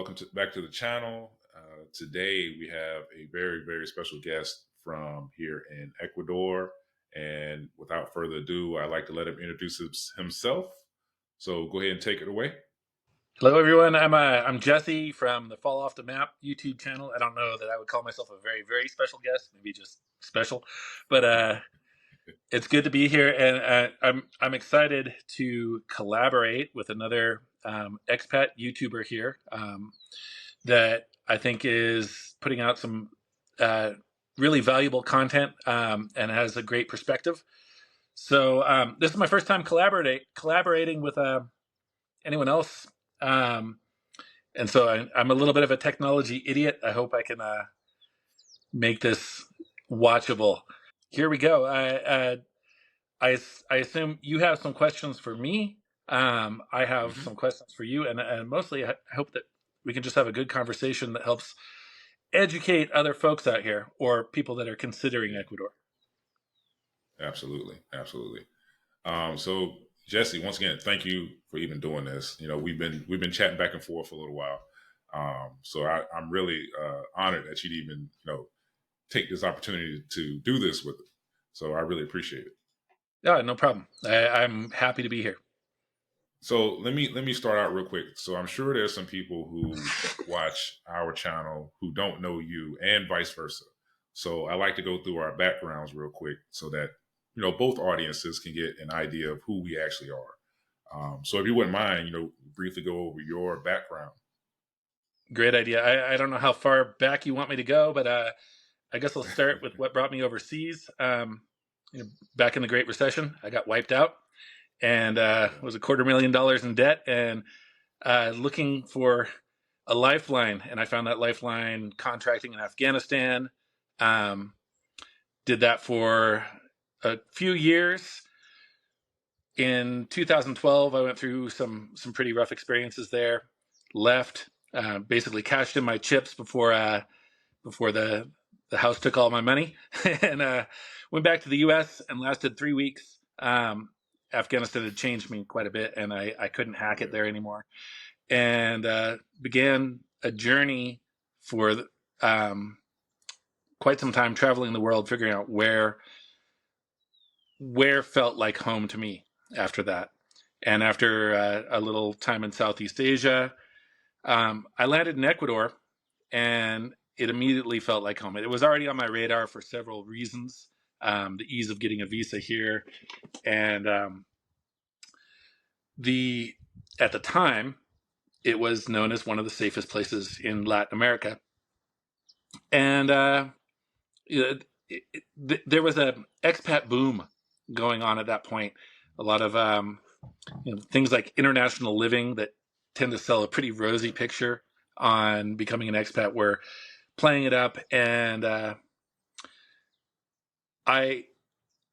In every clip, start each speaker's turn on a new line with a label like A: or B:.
A: welcome back to the channel. Today we have a very, very special guest from here in Ecuador. And without further ado, I'd like to let him introduce himself. So go ahead and take it away.
B: Hello, everyone. I'm Jesse from the Fall Off the Map YouTube channel. I don't know that I would call myself a very, very special guest, maybe just special, but it's good to be here, and I'm excited to collaborate with another expat YouTuber here that I think is putting out some really valuable content and has a great perspective. So this is my first time collaborating with anyone else. And so I'm a little bit of a technology idiot. I hope I can make this watchable. Here we go. I assume you have some questions for me. I have
A: Mhm.
B: some questions for you, and mostly I hope that we can just have a good conversation that helps educate other folks out here or people that are considering
A: Yeah,
B: Ecuador.
A: absolutely, absolutely. So Jesse, once again, thank you for even doing this. We've been chatting back and forth for a little while. I'm really honored that you'd even take this opportunity to do this with us. So I really appreciate it.
B: Yeah, no problem. I'm happy to be here.
A: So let me start out real quick. So I'm sure there's some people who watch our channel who don't know you, and vice versa. So I like to go through our backgrounds real quick so that both audiences can get an idea of who we actually are. So if you wouldn't mind, briefly go over your background.
B: Great idea. I don't know how far back you want me to go, but I guess I'll start with what brought me overseas. Back in the Great Recession, I got wiped out and
A: Yeah.
B: was $250,000 in debt and looking for a lifeline. And I found that lifeline contracting in Afghanistan. Um, did that for a few years. In 2012, I went through some pretty rough experiences there. Left, basically cashed in my chips before the house took all my money, and went back to the U.S. and lasted 3 weeks. Afghanistan had changed me quite a bit, and I couldn't hack it
A: Yeah.
B: there anymore, and began a journey for quite some time traveling the world, figuring out where felt like home to me after that. And after a little time in Southeast Asia, I landed in Ecuador, and it immediately felt like home. It was already on my radar for several reasons. The ease of getting a visa here, and the at the time it was known as one of the safest places in Latin America, and there was a expat boom going on at that point. A lot of things like international living that tend to sell a pretty rosy picture on becoming an expat were playing it up, and I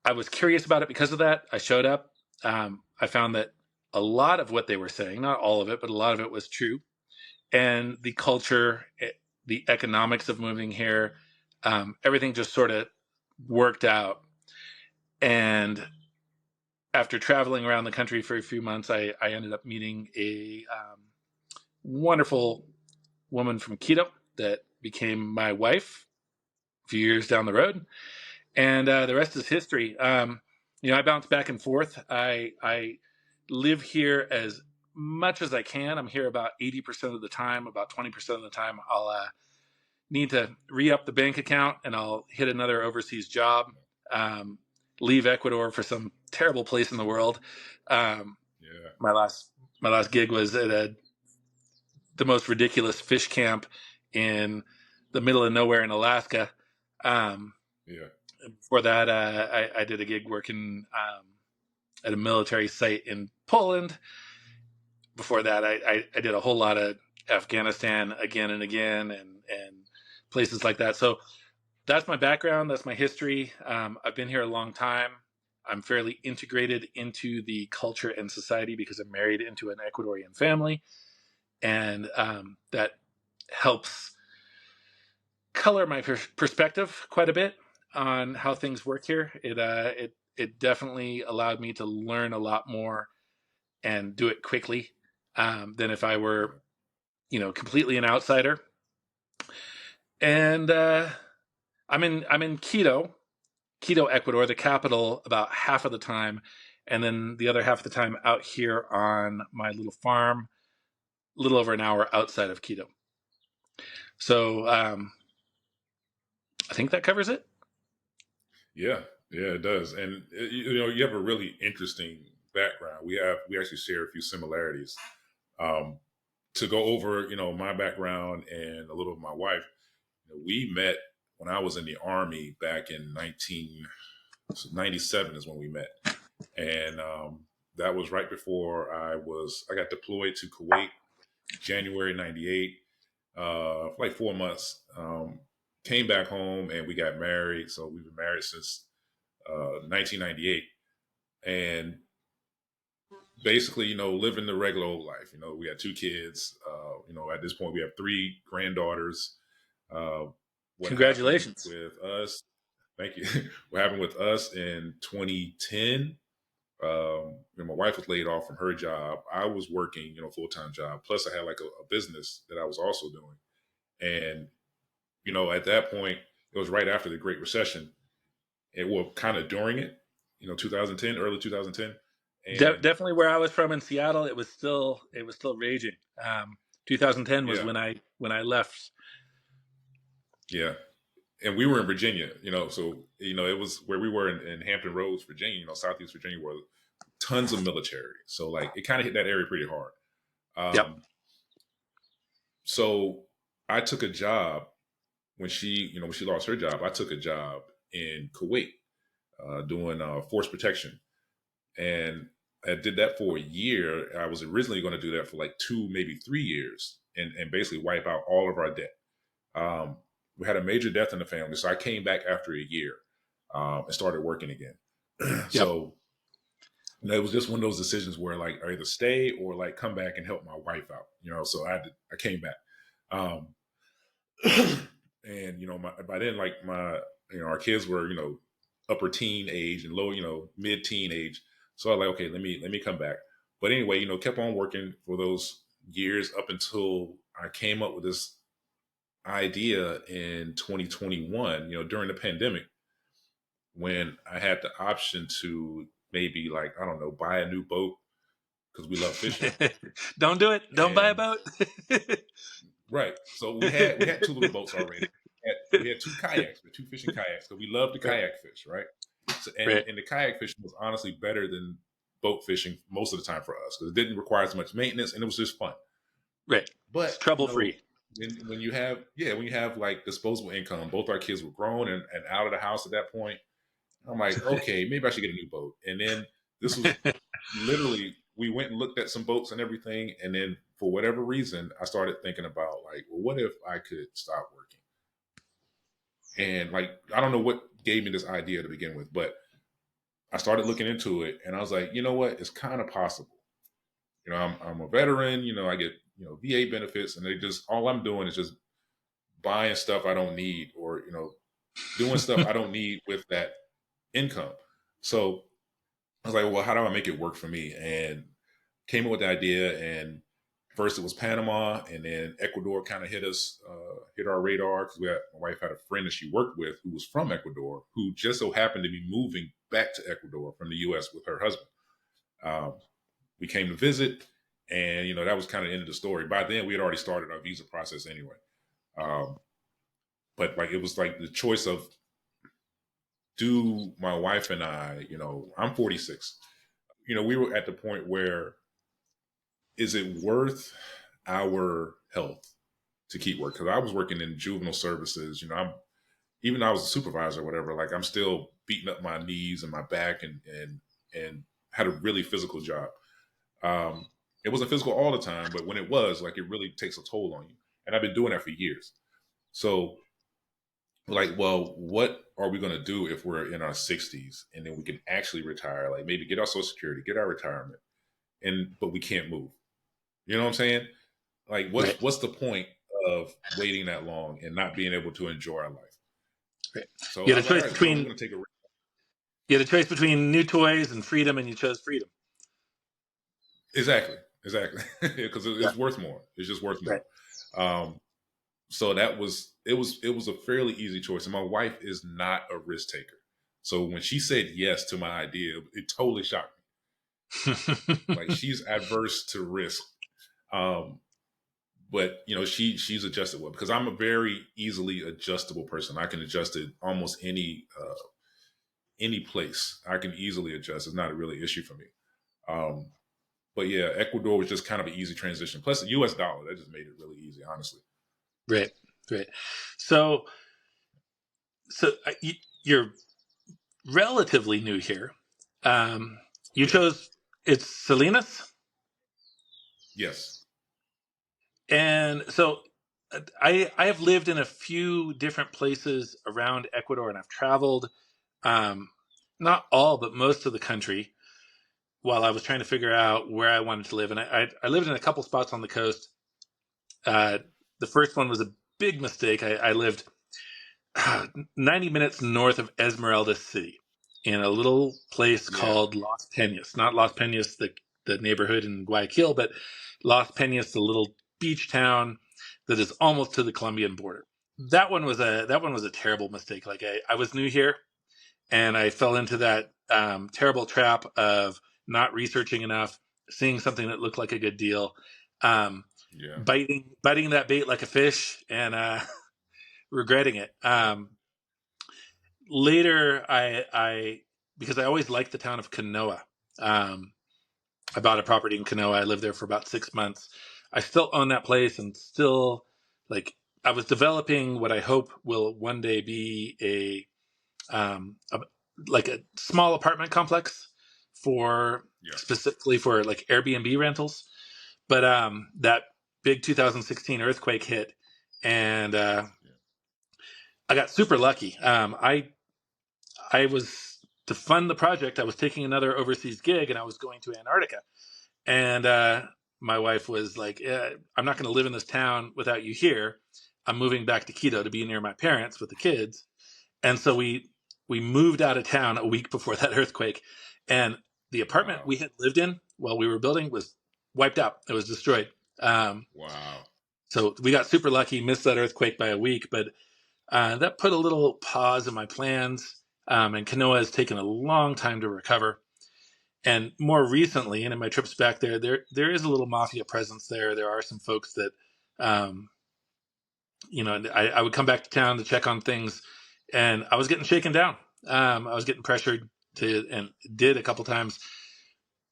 B: I was curious about it because of that. I showed up. I found that a lot of what they were saying, not all of it, but a lot of it was true. And the culture, the economics of moving here, everything just sort of worked out. And after traveling around the country for a few months, I ended up meeting a wonderful woman from Quito that became my wife a few years down the road. And the rest is history. I bounce back and forth. I live here as much as I can. I'm here about 80% of the time. About 20% of the time, I'll need to re-up the bank account, and I'll hit another overseas job. Leave Ecuador for some terrible place in the world. Um,
A: Yeah.
B: my last gig was at the most ridiculous fish camp in the middle of nowhere in Alaska. Um,
A: Yeah.
B: Before that, I did a gig working at a military site in Poland. Before that, I did a whole lot of Afghanistan again and again, and places like that. So that's my background. That's my history. I've been here a long time. I'm fairly integrated into the culture and society because I'm married into an Ecuadorian family, and that helps color my perspective quite a bit on how things work here. It definitely allowed me to learn a lot more and do it quickly than if I were completely an outsider. And I'm in Quito, Ecuador, the capital, about half of the time, and then the other half of the time out here on my little farm, a little over an hour outside of Quito. So I think that covers it.
A: Yeah, yeah, it does. And you have a really interesting background. We actually share a few similarities. Um, to go over, my background and a little of my wife. We met when I was in the army back in 1997 is when we met, and that was right before I got deployed to Kuwait, January '98. For like 4 months. Came back home and we got married. So we've been married since 1998, and basically, living the regular old life. We had two kids. At this point, we have three granddaughters. Uh, what happened
B: Congratulations.
A: with us? Thank you. What happened with us in 2010? My wife was laid off from her job. I was working, full time job. Plus, I had like a business that I was also doing. And at that point, it was right after the Great Recession. It was kind of during it, 2010, early 2010, and
B: Definitely where I was from in Seattle, it was still raging. 2010 was
A: yeah,
B: when I left.
A: yeah. And we were in Virginia, so it was where we were in Hampton Roads, Virginia, Southeast Virginia, where tons of military. So like it kind of hit that area pretty hard.
B: Yep.
A: So I took a job when she lost her job. I took a job in Kuwait doing force protection, and I did that for a year. I was originally going to do that for like 2, maybe 3 years, and basically wipe out all of our debt. Um, we had a major death in the family, so I came back after a year and started working again.
B: Yep.
A: So it was just one of those decisions where like I either stay or like come back and help my wife out. So I came back, um, and by then like our kids were upper teen age and low mid teen age. So I was like, okay, let me come back. But anyway, kept on working for those years up until I came up with this idea in 2021, during the pandemic, when I had the option to maybe like, I don't know, buy a new boat because we love fishing.
B: Don't do it. Don't buy a
A: And
B: boat.
A: right. So we had two little boats already. We had two kayaks, the two fishing kayaks, because we love to
B: Right.
A: kayak fish, right? So, and,
B: Right.
A: and the kayak fishing was honestly better than boat fishing most of the time for us because it didn't require as much maintenance and it was just fun.
B: Right. It's
A: But
B: trouble free.
A: when you have like disposable income, both our kids were grown and out of the house at that point. I'm like, okay, maybe I should get a new boat. And then this was literally we went and looked at some boats and everything, and then for whatever reason, I started thinking about like, well, what if I could stop working? And like, I don't know what gave me this idea to begin with, but I started looking into it, and I was like, you know what, it's kind of possible. I'm a veteran. I get VA benefits, and they just all I'm doing is just buying stuff I don't need, or doing stuff I don't need with that income. So I was like, well, how do I make it work for me? And came up with the idea. And first it was Panama, and then Ecuador kind of hit our radar because my wife had a friend that she worked with who was from Ecuador, who just so happened to be moving back to Ecuador from the U.S. with her husband. Um, we came to visit, and that was kind of the end of the story. By then, we had already started our visa process anyway. Um, but like it was like the choice of do my wife and I, I'm 46. We were at the point where is it worth our health to keep working? Because I was working in juvenile services. Even though I was a supervisor or whatever, like I'm still beating up my knees and my back and had a really physical job. Um, it wasn't physical all the time, but when it was, like it really takes a toll on you. And I've been doing that for years. So like, well, what are we going to do if we're in our 60s and then we can actually retire? Like maybe get our social security, get our retirement, but we can't move. You know what I'm saying? Like,
B: Right.
A: what's the point of waiting that long and not being able to enjoy our life?
B: Right.
A: So
B: You
A: I
B: had a
A: was like,
B: choice
A: all right, well, we're
B: between
A: going to take a risk.
B: you had a choice between new toys and freedom, and you chose freedom.
A: Exactly, exactly, because
B: Yeah.
A: it's worth more. It's just worth
B: Right.
A: more. Um, so it was a fairly easy choice. And my wife is not a risk taker. So when she said yes to my idea, it totally shocked me. Like she's adverse to risk. Um, but she's adjusted well because I'm a very easily adjustable person. I can adjust it almost any place. I can easily adjust. It's not a really issue for me. Um, but yeah, Ecuador was just kind of an easy transition. Plus the U.S. dollar that just made it really easy, honestly.
B: Right, right. So, you're relatively new here. Um, you
A: Yeah.
B: chose it's Salinas,
A: Yes.
B: and so I have lived in a few different places around Ecuador, and I've traveled um, not all, but most of the country while I was trying to figure out where I wanted to live. And I lived in a couple spots on the coast. Uh, the first one was a big mistake. I lived 90 minutes north of Esmeralda City in a little place
A: Yeah.
B: called Las Peñas. Not Las Peñas, the neighborhood in Guayaquil, but Las Peñas, the little beach town that is almost to the Colombian border. That one was a terrible mistake. Like I was new here and I fell into that terrible trap of not researching enough, seeing something that looked like a good deal, um,
A: Yeah.
B: biting that bait like a fish, and regretting it.
A: Yeah.
B: Later, I because I always liked the town of Canoa. Um, I bought a property in Canoa. I lived there for about 6 months. I still own that place, and still like I was developing what I hope will one day be a like a small apartment complex for
A: Yeah.
B: specifically for like Airbnb rentals. But that big 2016 earthquake hit, and
A: Yeah.
B: I got super lucky. I was to fund the project. I was taking another overseas gig, and I was going to Antarctica. And my wife was like, "I'm not going to live in this town without you here. I'm moving back to Quito to be near my parents with the kids." And so we moved out of town a week before that earthquake, and the apartment
A: Wow.
B: we had lived in while we were building was wiped out. It was destroyed.
A: Wow.
B: So we got super lucky, missed that earthquake by a week, but that put a little pause in my plans. And Kanoa has taken a long time to recover. And more recently, and in my trips back there is a little mafia presence there. There are some folks that, um, I would come back to town to check on things, and I was getting shaken down. I was getting pressured to, and did a couple times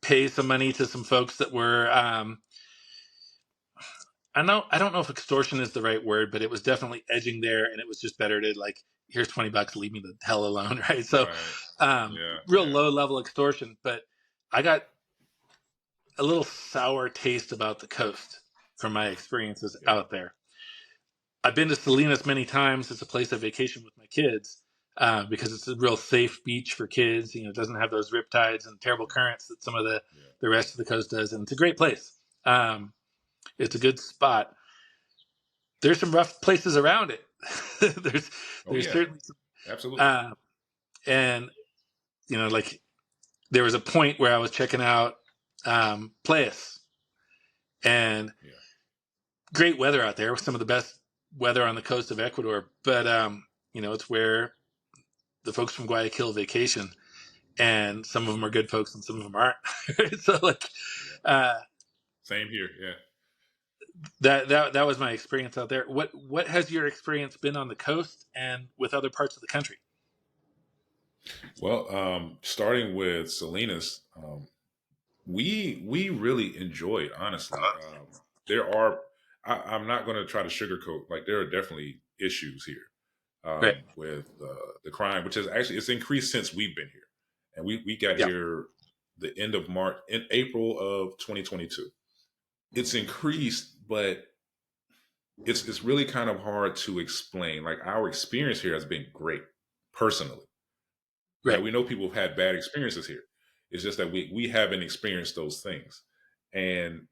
B: pay some money to some folks that were. I don't know if extortion is the right word, but it was definitely edging there, and it was just better to like, here's $20, leave me the hell alone, right? So,
A: Right.
B: um,
A: Yeah.
B: real
A: Yeah.
B: low level extortion, but I got a little sour taste about the coast from my experiences
A: Yeah.
B: out there. I've been to Salinas many times. It's a place I vacation with my kids because it's a real safe beach for kids. It doesn't have those rip tides and terrible currents that some of
A: Yeah.
B: the rest of the coast does, and it's a great place. It's a good spot. There's some rough places around it. there's
A: Oh
B: there's
A: yeah.
B: certainly some,
A: Absolutely.
B: uh, and like there was a point where I was checking out Playas, and
A: Yeah.
B: great weather out there, some of the best weather on the coast of Ecuador. But it's where the folks from Guayaquil vacation, and some of them are good folks and some of them aren't. So like
A: Yeah.
B: uh,
A: Same here. Yeah.
B: that was my experience out there. What has your experience been on the coast and with other parts of the country?
A: Well, starting with Salinas, we really enjoy it. Honestly, there are. I'm not going to try to sugarcoat. Like there are definitely issues here
B: Right.
A: with the crime, which is actually it's increased since we've been here, and we got
B: Yeah.
A: here the end of March in April of 2022. It's increased, but it's really kind of hard to explain. Like our experience here has been great, personally. Now
B: Right.
A: we know people have had bad experiences here. It's just that we haven't experienced those things, and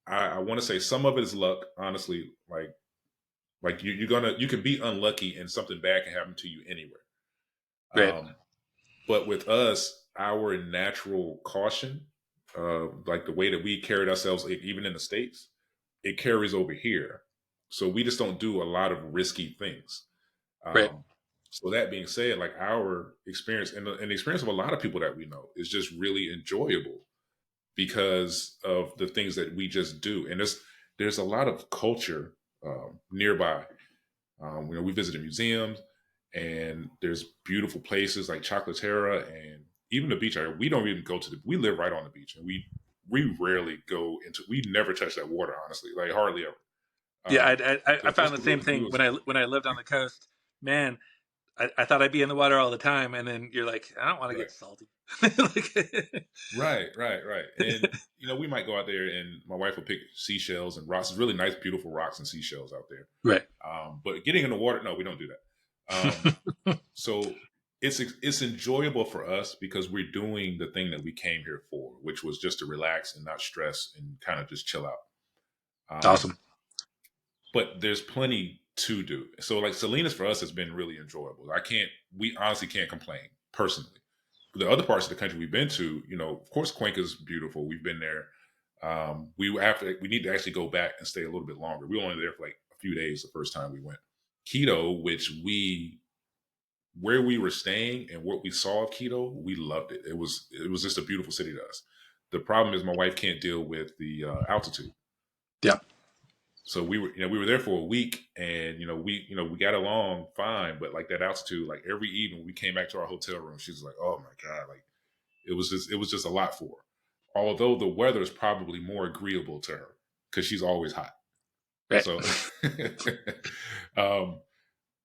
A: I want to say some of it is luck. Honestly, like you can be unlucky and something bad can happen to you anywhere.
B: Right.
A: Um, but with us, our natural caution, like the way that we carried ourselves, even in the states, it carries over here. So we just don't do a lot of risky things.
B: Right.
A: Um, so that being said, like our experience and the experience of a lot of people that we know is just really enjoyable because of the things that we just do. And there's a lot of culture nearby. We visited museums, and there's beautiful places like Chocolatera and even the beach area. We don't even go to we live right on the beach, and we rarely go into. We never touch that water, honestly, like hardly ever.
B: Yeah,
A: Um,
B: I
A: but
B: found
A: just
B: the
A: to go
B: same
A: do
B: thing
A: it.
B: when I lived on the coast. Man, I thought I'd be in the water all the time, and then you're like, I don't want to
A: Right.
B: get salty. Like,
A: Right. And we might go out there, and my wife will pick seashells and rocks. It's really nice, beautiful rocks and seashells out there.
B: right.
A: But getting in the water, no, we don't do that. So it's enjoyable for us because we're doing the thing that we came here for, which was just to relax and not stress and kind of just chill out. Um,
B: Awesome.
A: but there's plenty to do. So like Salinas for us has been really enjoyable. We honestly can't complain personally. The other parts of the country we've been to, of course, Cuenca's beautiful. We've been there. We need to actually go back and stay a little bit longer. We were only there for like a few days the first time we went. Quito, where we were staying and what we saw of Quito, we loved it. It was just a beautiful city to us. The problem is my wife can't deal with the altitude.
B: Yeah.
A: So we were there for a week, and we got along fine, but like that altitude, like every evening we came back to our hotel room, she was like, "Oh my god!" Like it was just a lot for her. Although the weather is probably more agreeable to her because she's always hot.
B: Right.
A: So, um,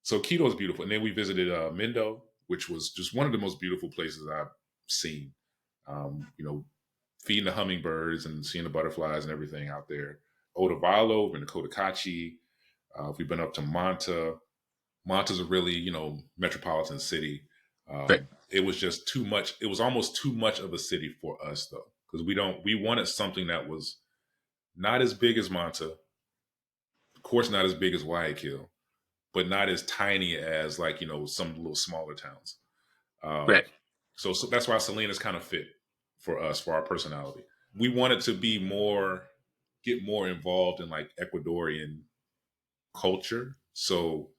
A: so Quito is beautiful, and then we visited Mendo, which was just one of the most beautiful places I've seen. Um, you know, feeding the hummingbirds and seeing the butterflies and everything out there. Otavalo, we've been to Cotacachi. We've been up to Manta. Manta's a really, metropolitan city.
B: Right.
A: It was just too much. It was almost too much of a city for us, though, because we wanted something that was not as big as Manta, of course, not as big as Guayaquil, but not as tiny as like some little smaller towns. Um,
B: Right.
A: so that's why Salinas kind of fit for us for our personality. We wanted to get more involved in like Ecuadorian culture. So,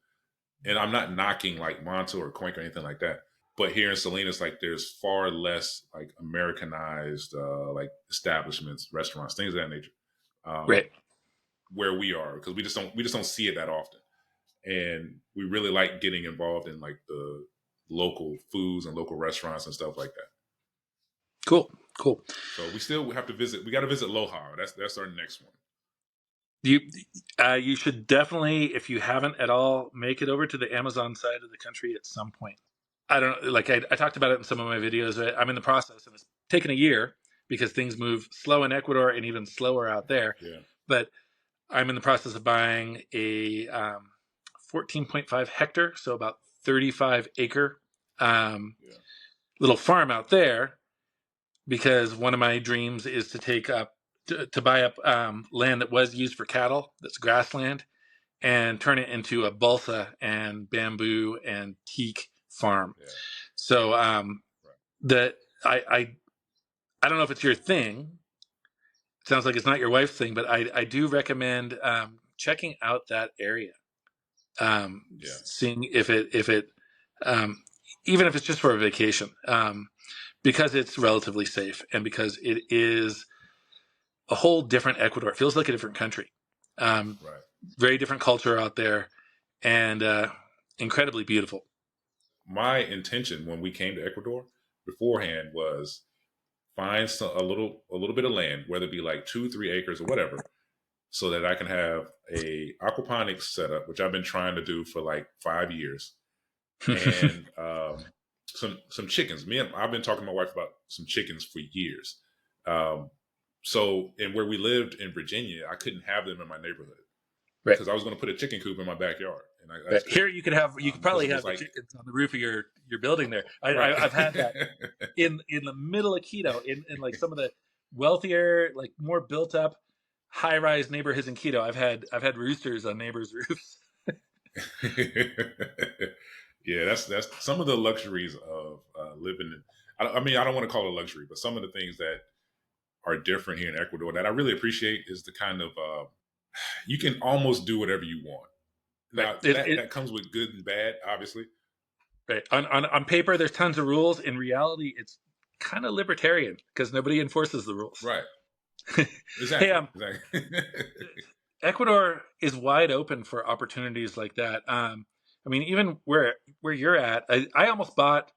A: and I'm not knocking like Monto or Cuenca or anything like that, but here in Salinas, like there's far less like Americanized like establishments, restaurants, things of that nature, um,
B: Right.
A: where we are because we just don't see it that often, and we really like getting involved in like the local foods and local restaurants and stuff like that.
B: Cool. Cool.
A: So we still have to visit. We got to visit Loja. That's our next one.
B: You you should definitely, if you haven't at all, make it over to the Amazon side of the country at some point. I don't know, like I talked about it in some of my videos. I'm in the process, and it's taken a year because things move slow in Ecuador and even slower out there.
A: Yeah,
B: But I'm in the process of buying a 14.5 hectare, so about 35-acre um,
A: yeah,
B: little farm out there, because one of my dreams is to buy up land that was used for cattle, that's grassland, and turn it into a balsa and bamboo and teak farm.
A: yeah.
B: So
A: Right.
B: that I don't know if it's your thing. It sounds like it's not your wife's thing, but I do recommend checking out that area,
A: Yeah,
B: seeing if it um, even if it's just for a vacation, because it's relatively safe and because it is a whole different Ecuador. It feels like a different country. Um,
A: right.
B: Very different culture out there, and incredibly beautiful.
A: My intention when we came to Ecuador beforehand was find a little bit of land, whether it be like 2, 3 acres or whatever, so that I can have a aquaponics setup, which I've been trying to do for like 5 years, and some chickens. I've been talking to my wife about some chickens for years. Um, and where we lived in Virginia, I couldn't have them in my neighborhood
B: Right.
A: because I was going to put a chicken coop in my backyard, and I
B: Right.
A: just
B: Here
A: couldn't
B: you could
A: because
B: probably
A: it was
B: have the
A: like
B: chickens on the roof of your building there.
A: right.
B: I've had that in the middle of Quito, in like some of the wealthier, like more built up, high rise neighborhoods in Quito. I've had roosters on neighbors' roofs.
A: Yeah, that's some of the luxuries of living. I mean, I don't want to call it a luxury, but some of the things that are different here in Ecuador that I really appreciate is the kind of you can almost do whatever you want.
B: Right.
A: Now that comes with good and bad, obviously.
B: Right. On paper, there's tons of rules. In reality, it's kind of libertarian because nobody enforces the rules.
A: Right.
B: Hey,
A: Exactly. Exactly.
B: Ecuador is wide open for opportunities like that. I mean, even where you're at, I almost bought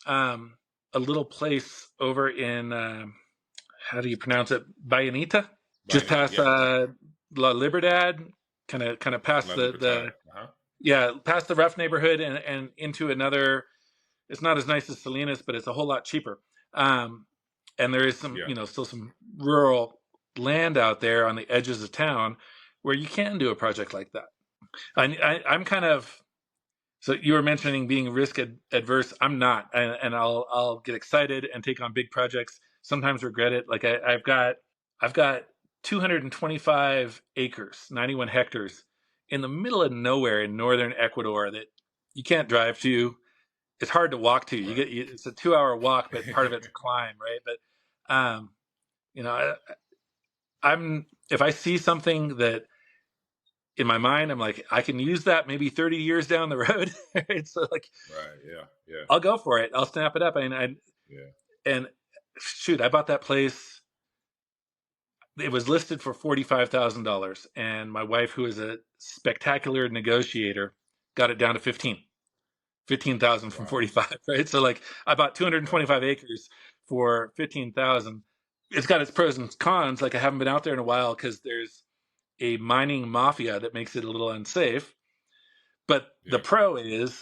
B: um, a little place over in how do you pronounce it? Bayanita, just
A: Buying it.
B: past
A: Yep.
B: La Libertad, kind of past
A: La
B: the
A: Libertad. Uh-huh.
B: yeah, past the rough neighborhood and into another. It's not as nice as Salinas, but it's a whole lot cheaper. Um, and there is some,
A: Yeah.
B: still some rural land out there on the edges of town where you can do a project like that. I'm kind of so you were mentioning being risk adverse. I'm not, and I'll get excited and take on big projects. Sometimes regret it. Like I've got 225 acres, 91 hectares, in the middle of nowhere in northern Ecuador that you can't drive to. It's hard to walk to.
A: Right.
B: It's a 2 hour walk, but part of it's a climb, right? But you know, I'm if I see something that in my mind, I'm like, I can use that maybe 30 years down the road. Right? So like,
A: Right. Yeah. Yeah.
B: I'll go for it. I'll snap it up.
A: Yeah.
B: And shoot, I bought that place. It was listed for $45,000, and my wife, who is a spectacular negotiator, got it down to 15,000 from
A: Wow.
B: 45. Right. So like, I bought
A: Right.
B: 225 acres for 15,000. It's got its pros and cons. Like I haven't been out there in a while because there's a mining mafia that makes it a little unsafe. But the
A: Yeah.
B: pro is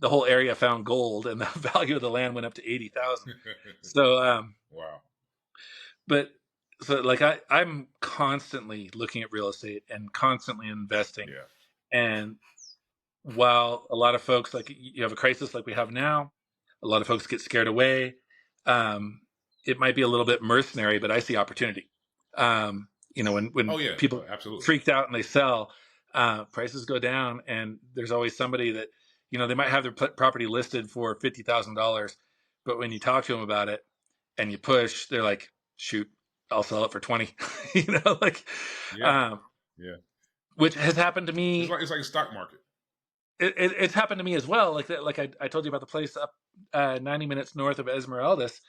B: the whole area found gold, and the value of the land went up to 80,000. So,
A: Wow.
B: but so like I'm constantly looking at real estate and constantly investing.
A: Yeah.
B: And while a lot of folks like you have a crisis like we have now, a lot of folks get scared away. Um, it might be a little bit mercenary, but I see opportunity. When
A: Oh yeah.
B: people
A: Oh, absolutely.
B: freaked out and they sell, prices go down, and there's always somebody that they might have their property listed for $50,000, but when you talk to them about it and you push, they're like, "Shoot, I'll sell it for 20." Like,
A: Yeah.
B: um,
A: Yeah.
B: which has happened to
A: It's
B: me.
A: like a stock market.
B: It's happened to me as well. Like that, like I told you about the place up 90 minutes north of Esmeraldas.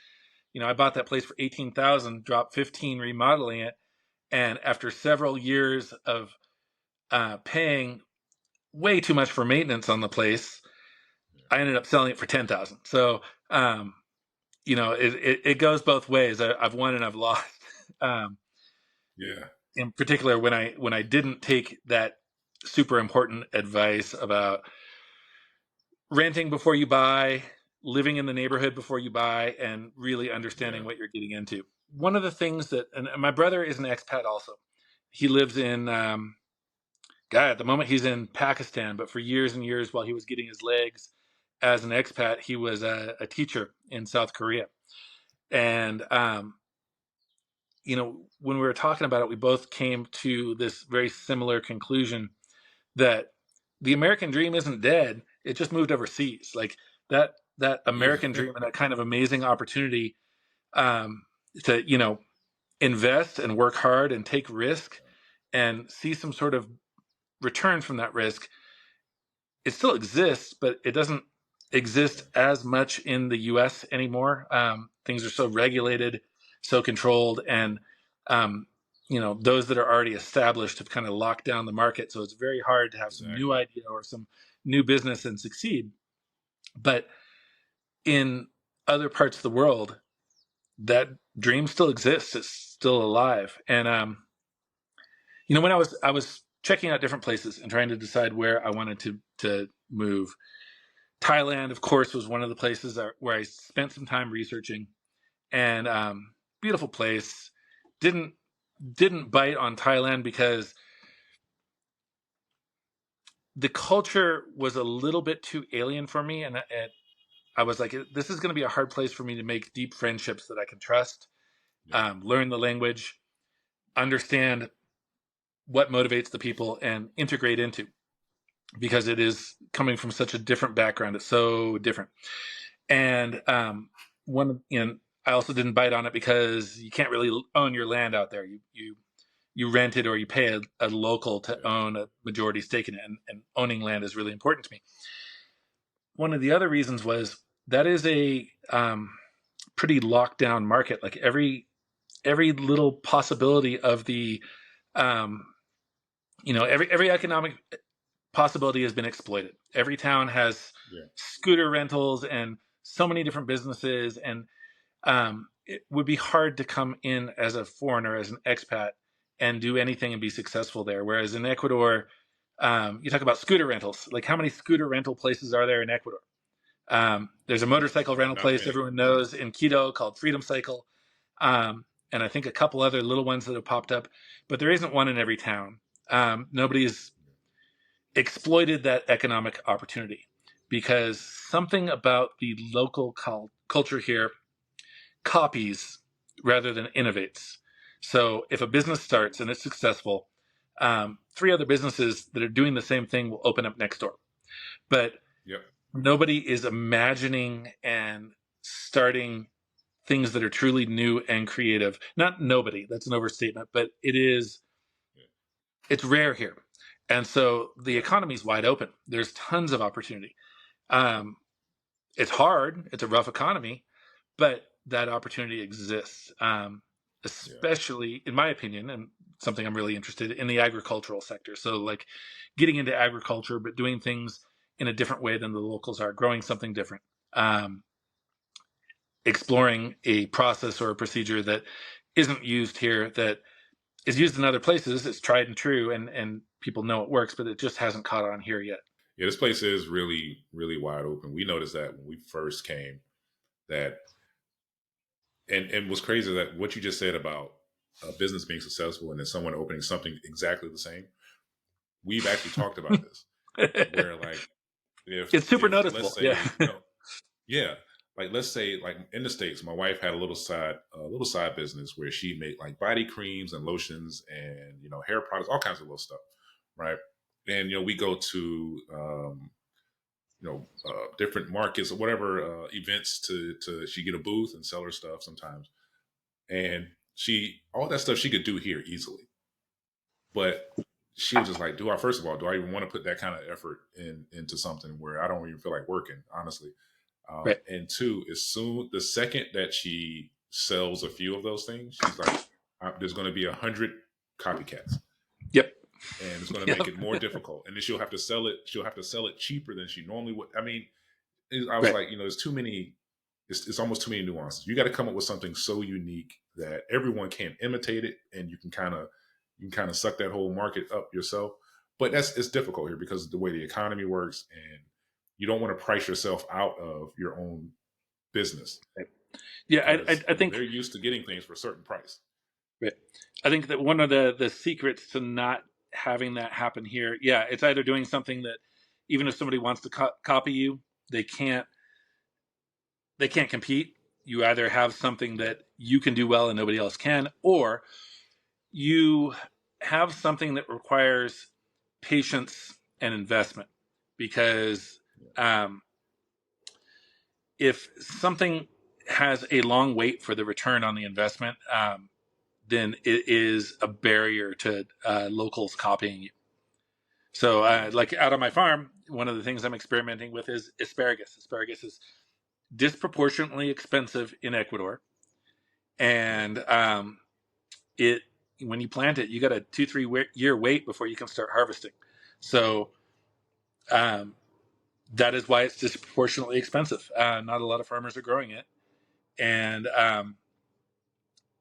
B: I bought that place for 18,000, dropped 15 remodeling it, and after several years of paying way too much for maintenance on the place,
A: Yeah.
B: I ended up selling it for 10,000. So it goes both ways. I've won and I've lost. Um,
A: Yeah.
B: in particular, when I didn't take that super important advice about renting before you buy, living in the neighborhood before you buy, and really understanding
A: Yeah.
B: what you're getting into. One of the things and my brother is an expat also. He lives in, guy, at the moment he's in Pakistan, but for years and years while he was getting his legs as an expat, he was a teacher in South Korea. And, when we were talking about it, we both came to this very similar conclusion that the American dream isn't dead. It just moved overseas. Like that
A: Yeah.
B: American dream and that kind of amazing opportunity um, to invest and work hard and take risk and see some sort of return from that risk. It still exists, but it doesn't
A: Yeah.
B: exist as much in the U.S. anymore. Things are so regulated, so controlled, and those that are already established have kind of locked down the market. So it's very hard to have some new
A: Exactly.
B: idea or some new business and succeed. But in other parts of the world, that dream still exists. It's still alive. And when I was checking out different places and trying to decide where I wanted to move, Thailand, of course, was one of the places where I spent some time researching, and beautiful place. Didn't didn't bite on Thailand because the culture was a little bit too alien for me, and I was like, this is going to be a hard place for me to make deep friendships that I can trust,
A: Yeah.
B: learn the language, understand what motivates the people, and integrate into, because it is coming from such a different background. It's so different. And one, I also didn't bite on it because you can't really own your land out there. You you rent it or you pay a local to
A: Yeah.
B: own a majority stake in it. And owning land is really important to me. One of the other reasons was that is a pretty locked down market. Like every little possibility of the um, every economic possibility has been exploited. Every town has
A: Yeah.
B: scooter rentals and so many different businesses, and it would be hard to come in as a foreigner, as an expat, and do anything and be successful there. Whereas in Ecuador, you talk about scooter rentals. Like, how many scooter rental places are there in Ecuador? There's a motorcycle rental
A: Not
B: place
A: many.
B: everyone knows in Quito called Freedom Cycle, and I think a couple other little ones that have popped up, but there isn't one in every town. Nobody's exploited that economic opportunity because something about the local culture here copies rather than innovates. So if a business starts and it's successful, three other businesses that are doing the same thing will open up next door. But
A: Yep.
B: nobody is imagining and starting things that are truly new and creative. Not nobody, that's an overstatement, but
A: Yeah.
B: it's rare here. And so the
A: Yep.
B: economy is wide open. There's tons of opportunity. Um, it's hard. It's a rough economy, but that opportunity exists,
A: Yeah.
B: especially in my opinion, and something I'm really interested in the agricultural sector. So like getting into agriculture, but doing things in a different way than the locals are, growing something different, um, exploring a process or a procedure that isn't used here, that is used in other places. It's tried and true, and people know it works, but it just hasn't caught on here yet.
A: Yeah. This place is really, really wide open. We noticed that when we first came, that and what's crazy that what you just said about a business being successful and then someone opening something exactly the same. We've actually talked about this, where like
B: It's super
A: if let's
B: noticeable. Yeah.
A: say yeah, like let's say like in the states, my wife had a little side business where she made like body creams and lotions and hair products, all kinds of little stuff, right? And we go to different markets or whatever events to she get a booth and sell her stuff sometimes, and she all that stuff she could do here easily, but she was just like, do I first of all, do I even want to put that kind of effort into something where I don't even feel like working, honestly?
B: Right.
A: And two, the second that she sells a few of those things, she's like, there's going to be 100 copycats,
B: Yep.
A: and it's going to make
B: Yep.
A: it more difficult. And then she'll have to sell it. She'll have to sell it cheaper than she normally would. I mean, I was
B: Right.
A: like, there's too many. It's almost too many nuances. You got to come up with something so unique that everyone can imitate it, and you can kind of suck that whole market up yourself. But it's difficult here because of the way the economy works, and you don't want to price yourself out of your own business
B: Right. Yeah.
A: because
B: I think.
A: they're used to getting things for a certain price.
B: Right. I think that one of the secrets to not having that happen here, yeah, it's either doing something that even if somebody wants to copy you, they can't they can't compete. You either have something
A: Yeah,
B: that you can do well and nobody else can, or you have something that requires patience and investment. Because
A: yeah,
B: um, if something has a long wait for the return on the investment, then it is a barrier to locals copying you. So,
A: yeah,
B: like out on my farm, one of the things I'm experimenting with is asparagus. Asparagus is disproportionately expensive in Ecuador,
A: yeah.
B: and it when you plant it, you got a 2-3 year wait before you can start harvesting. So um, that is why it's disproportionately expensive. Not a lot of farmers are growing it, and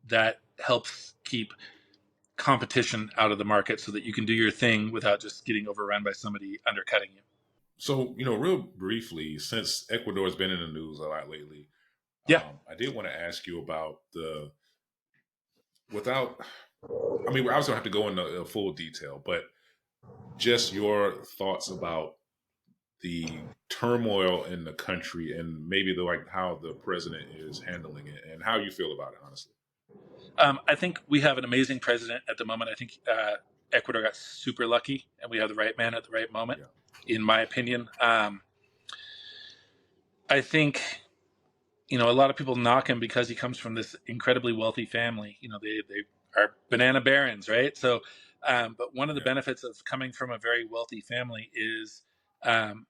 B: that helps keep competition out of the market so that you can do your thing without just getting overrun by somebody undercutting you.
A: So real briefly, since Ecuador's been in the news a lot lately,
B: Yeah.
A: I did want to ask you about the without. I mean, we obviously don't have to go into full detail, but just your thoughts about the turmoil in the country and maybe like how the president is handling it and how you feel about it, honestly.
B: I think we have an amazing president at the moment. I think Ecuador got super lucky, and we have the right man at the right moment,
A: Yeah,
B: in my opinion. I think a lot of people knock him because he comes from this incredibly wealthy family. They are banana barons, right? So, but one of the
A: Yeah.
B: benefits of coming from a very wealthy family is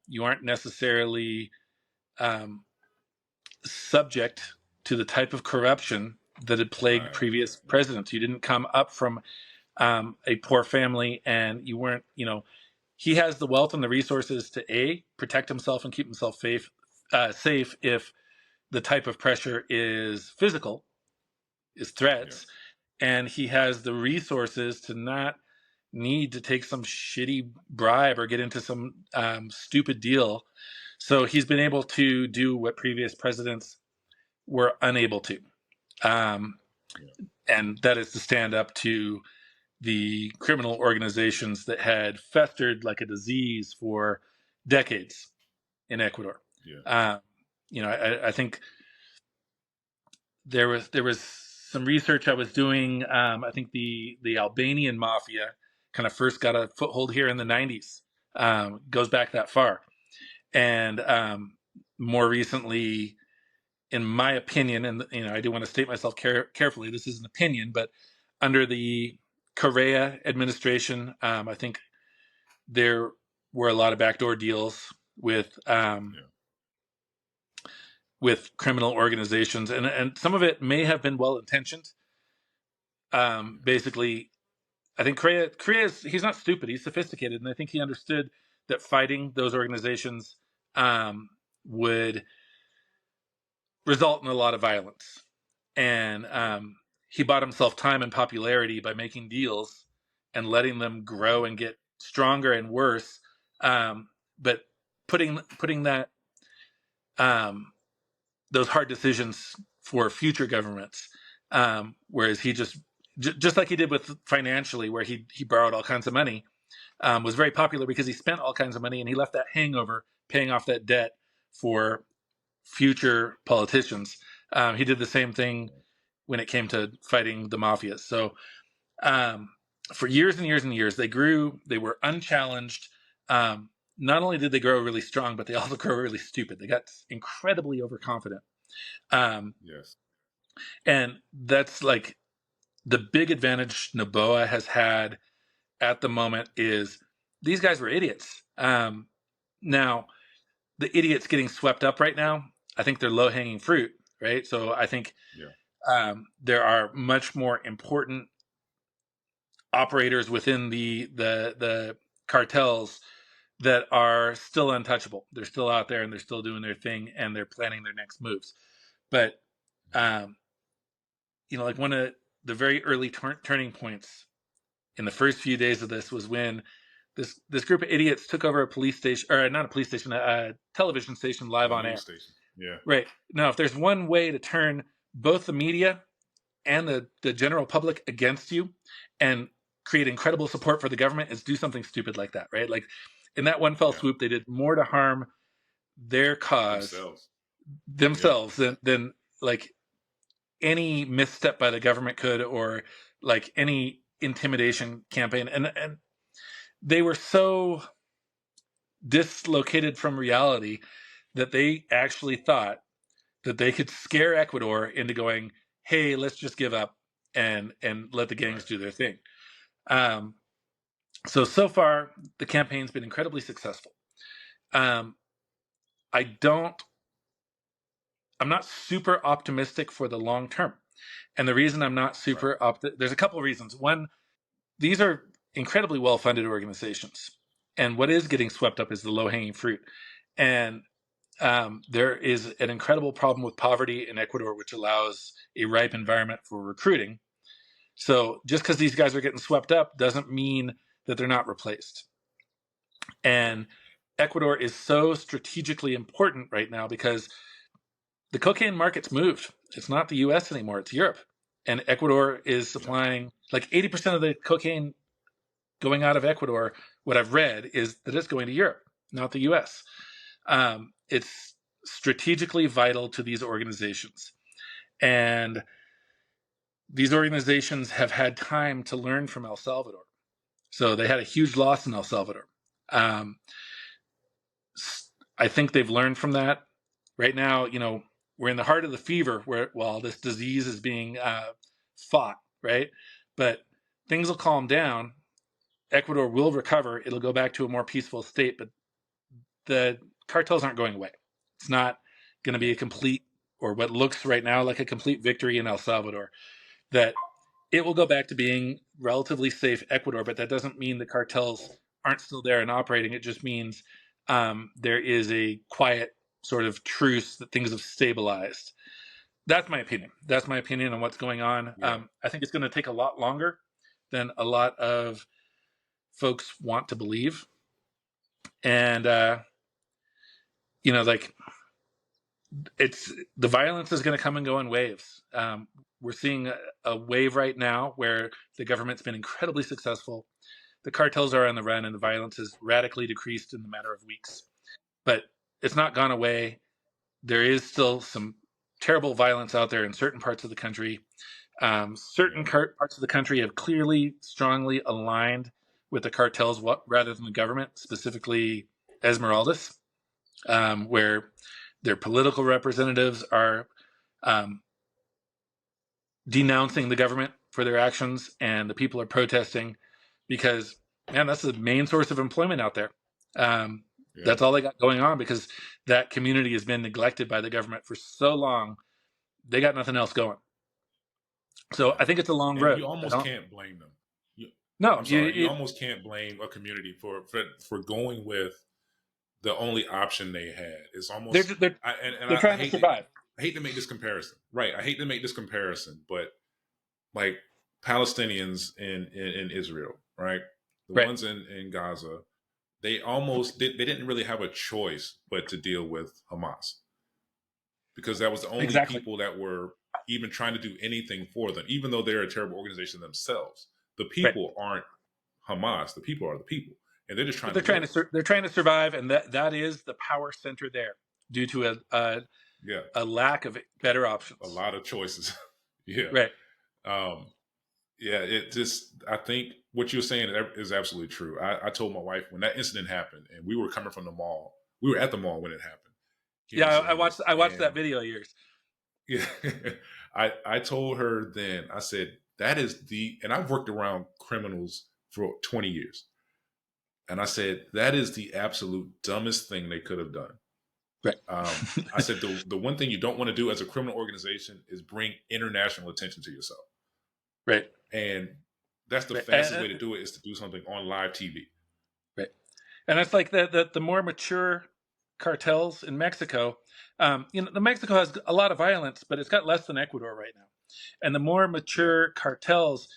B: you aren't necessarily um, subject to the type of corruption that had plagued
A: Right.
B: previous presidents. You didn't come up from a poor family, and you weren't, he has the wealth and the resources to protect himself and keep himself safe if the type of pressure is physical, is threats,
A: Yes.
B: and he has the resources to not need to take some shitty bribe or get into some stupid deal. So he's been able to do what previous presidents were unable to, um,
A: Yeah.
B: and that is to stand up to the criminal organizations that had festered like a disease for decades in Ecuador.
A: Yeah.
B: Um, I think there was some research I was doing. I think the Albanian mafia kind of first got a foothold here in the
A: Yeah.
B: '90s. Goes back that far, and more recently, in my opinion, and I do want to state myself carefully. This is an opinion, but under the Correa administration, I think there were a lot of backdoor deals
A: Yeah.
B: with criminal organizations, and some of it may have been well intentioned.
A: Yeah.
B: Basically, I think Correa he's not stupid; he's sophisticated, and I think he understood that fighting those organizations would result in a lot of violence, and
A: Yeah.
B: he bought himself time and popularity by making deals and letting them grow and get stronger and worse. But putting that um, those hard decisions for future governments. Whereas he just like he did with financially, where he borrowed all kinds of money, was very popular because he spent all kinds of money and he left that hangover paying off that debt for future politicians. He did the same thing when it came to fighting the mafia. So um, for years and years and years, they grew. They were unchallenged. Not only did they grow really strong, but they also grew really stupid. They got incredibly overconfident. Um,
A: Yes.
B: and that's like the big advantage Noboa has had at the moment is these guys were idiots. Now, the idiots getting swept up right now, I think they're low hanging fruit, right? So I think
A: Yeah.
B: there are much more important operators within the cartels that are still untouchable. They're still out there and they're still doing their thing and they're planning their next moves. But um, like one of the very early turning points in the first few days of this was when this group of idiots took over a police station, or not a police station, a television station live
A: A
B: on
A: news
B: air.
A: station. Yeah.
B: Right now, if there's one way to turn both the media and the general public against you and create incredible support for the government, is do something stupid like that, right? Like in that one fell
A: Yeah.
B: swoop, they did more to harm their cause
A: Themselves. Yeah.
B: themselves than like any misstep by the government could, or like any intimidation campaign. And they were so dislocated from reality that they actually thought that they could scare Ecuador into going, "Hey, let's just give up and let the gangs
A: Right.
B: do their thing." Um, so far, the campaign's been incredibly successful. Um, I don't. I'm not super optimistic for the long term, and the reason I'm not
A: Right.
B: super there's a couple of reasons. One, these are incredibly well funded organizations, and what is getting swept up is the low hanging fruit. And there is an incredible problem with poverty in Ecuador, which allows a ripe environment for recruiting. So just because these guys are getting swept up doesn't mean that they're not replaced.
A: Right.
B: And Ecuador is so strategically important right now because the cocaine market's moved. It's not the US anymore, it's Europe. And Ecuador is
A: Yeah.
B: supplying like 80% of the cocaine going out of Ecuador. What I've read is that it's going to Europe, not the US. It's strategically vital to these organizations. And these organizations have had time to learn from El Salvador. So they had a huge loss in El Salvador. Um, I think they've learned from that. Right now, we're in the heart of the fever while this disease is being fought, right? but things will calm down. Ecuador will recover. It'll go back to a more peaceful state, but the cartels aren't going away. It's not going to be a complete, or what looks right now like a complete victory in El Salvador. That it will go back to being relatively safe Ecuador, but that doesn't mean the cartels aren't still there and operating. It just means there is a quiet sort of truce that things have stabilized. That's my opinion. That's my opinion on what's going on.
A: Yeah.
B: I think it's going to take a lot longer than a lot of folks want to believe. And, like it's the violence is going to come and go in waves. We're seeing a wave right now where the government's been incredibly successful. The cartels are on the run, and the violence has radically decreased in the matter of weeks. But it's not gone away. There is still some terrible violence out there in certain parts of the country. Certain
A: Yeah.
B: parts of the country have clearly, strongly aligned with the cartels rather than the government, specifically Esmeraldas, where their political representatives are um, denouncing the government for their actions, and the people are protesting because, man, that's the main source of employment out there. Um,
A: Yeah.
B: that's all they got going on because that community has been neglected by the government for so long. They got nothing else going. So
A: Yeah.
B: I think it's a long
A: And
B: road.
A: you
B: I
A: almost
B: don't.
A: can't blame them. You,
B: No,
A: I'm sorry. You almost can't blame a community for going with the only option they had. It's
B: they're
A: almost
B: they're they're
A: I
B: trying to
A: hate
B: survive.
A: I hate to make this comparison. Right. I hate to make this comparison, but like Palestinians in Israel, right? The
B: Right.
A: ones in Gaza, they didn't really have a choice but to deal with Hamas because that was the only
B: Exactly.
A: people that were even trying to do anything for them, even though they're a terrible organization themselves. The
B: Right.
A: people aren't Hamas. The people are the people, and they're just
B: But
A: trying to live.
B: they're trying to survive, and that is the power center there due to
A: Yeah,
B: a lack of better
A: a
B: options.
A: lot of choices. Yeah.
B: Right.
A: Um, yeah, it just, I think what you're saying is absolutely true. I told my wife when that incident happened and we were coming from the mall, we were at the mall when it happened here in
B: Yeah,
A: St.
B: I
A: Louis.
B: watched that
A: And
B: video of yours.
A: yeah, I told her then, I said, that is and I've worked around criminals for 20 years. And I said, that is the absolute dumbest thing they could have done.
B: Right.
A: I said, the one thing you don't want to do as a criminal organization is bring international attention to yourself.
B: Right.
A: And that's the
B: Right.
A: fastest way to do it is to do something on live TV.
B: Right. And it's like the more mature cartels in Mexico. The Mexico has a lot of violence, but it's got less than Ecuador right now. And the more
A: Yeah,
B: mature cartels,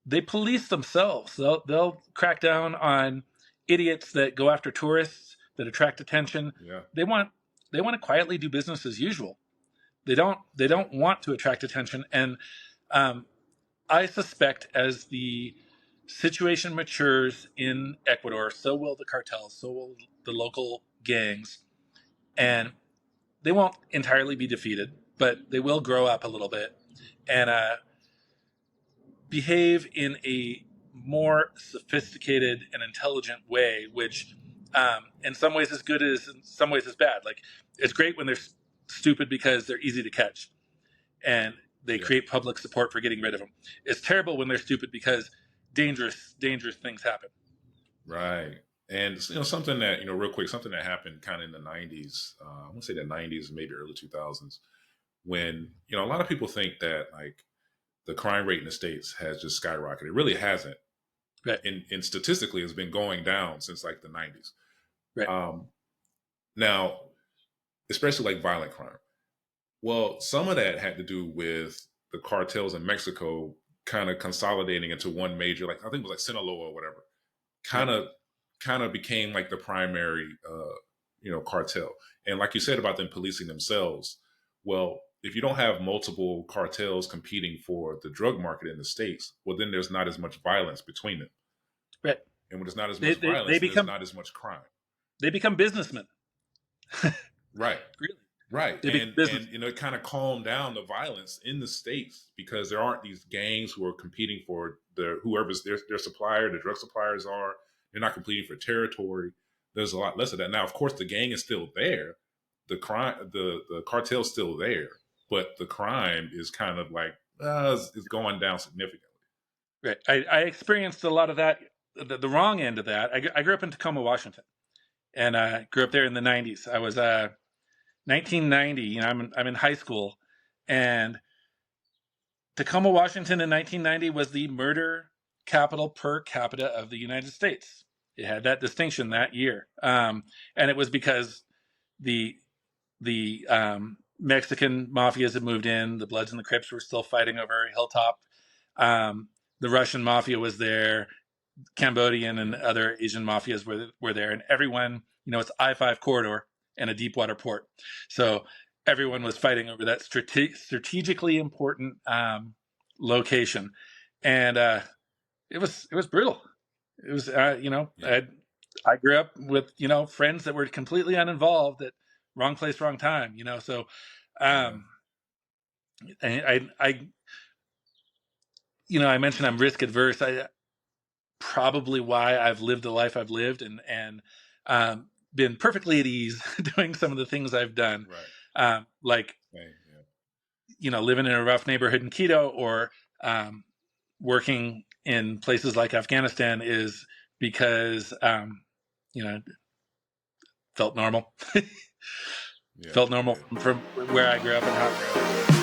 B: they police themselves. They'll crack down on idiots that go after tourists that attract attention.
A: yeah,
B: They want to quietly do business as usual. They
A: yeah,
B: don't want to attract attention. And um, I suspect as the situation matures in Ecuador, so will the cartels, so will the local gangs, and they won't entirely be defeated, but they will grow up a little bit and behave in a more sophisticated and intelligent way, which in some ways is good, is in some ways is bad. Like it's great when they're stupid because they're easy to catch, and they
A: yeah.
B: create public support for getting rid of them. It's terrible when they're stupid because dangerous things happen.
A: Right. And something that real quick, something that happened kind of in the '90s. I want to say the '90s, maybe early 2000s, when a lot of people think that like the crime rate in the states has just skyrocketed. It really hasn't.
B: Right,
A: And statistically, it's been going down since like the '90s.
B: right,
A: Um, Now, especially like violent crime. Well, some of that had to do with the cartels in Mexico kind of consolidating into one major, like I think it was like Sinaloa or whatever.
B: right,
A: Kind of, kind of became like the primary, cartel. And like you said about them policing themselves, well, if you don't have multiple cartels competing for the drug market in the states, well, then there's not as much violence between them.
B: right.
A: And when there's not as
B: They,
A: much
B: they, they
A: violence, then there's
B: become
A: not as much crime.
B: they become businessmen.
A: Right.
B: Really,
A: Right.
B: they become
A: And
B: business.
A: it kind of calmed down the violence in the states because there aren't these gangs who are competing for whoever's their supplier, the drug suppliers are. They're not competing for territory. There's a lot less of that. Now, of course, the gang is still there. The cartel's still there, but the crime is kind of like is going down significantly.
B: Right. I experienced a lot of that, the wrong end of that. I grew up in Tacoma, Washington, and grew up there in the '90s. I was 1990. You know, I'm in high school, and Tacoma, Washington, in 1990 was the murder capital per capita of the United States. It had that distinction that year, and it was because the Mexican mafias had moved in. The Bloods and the Crips were still fighting over Hilltop. The Russian mafia was there. Cambodian and
A: Mm.
B: other Asian mafias were there, and everyone, you know, it's I-5 corridor and a deep water port, so everyone was fighting over that strategically important location, and it was brutal. It was you know,
A: Yeah.
B: I grew up with, you know, friends that were completely uninvolved at wrong place, wrong time, you know, so
A: Yeah.
B: um, I you know, I mentioned I'm risk adverse. I probably why I've lived the life I've lived, and been perfectly at ease doing some of the things I've done,
A: Right.
B: like,
A: Same. Yeah.
B: you know, living in a rough neighborhood in Quito, or um, working in places like Afghanistan, is because you know, felt normal.
A: Yeah.
B: Felt normal
A: Yeah.
B: from where I grew up and how I grew up.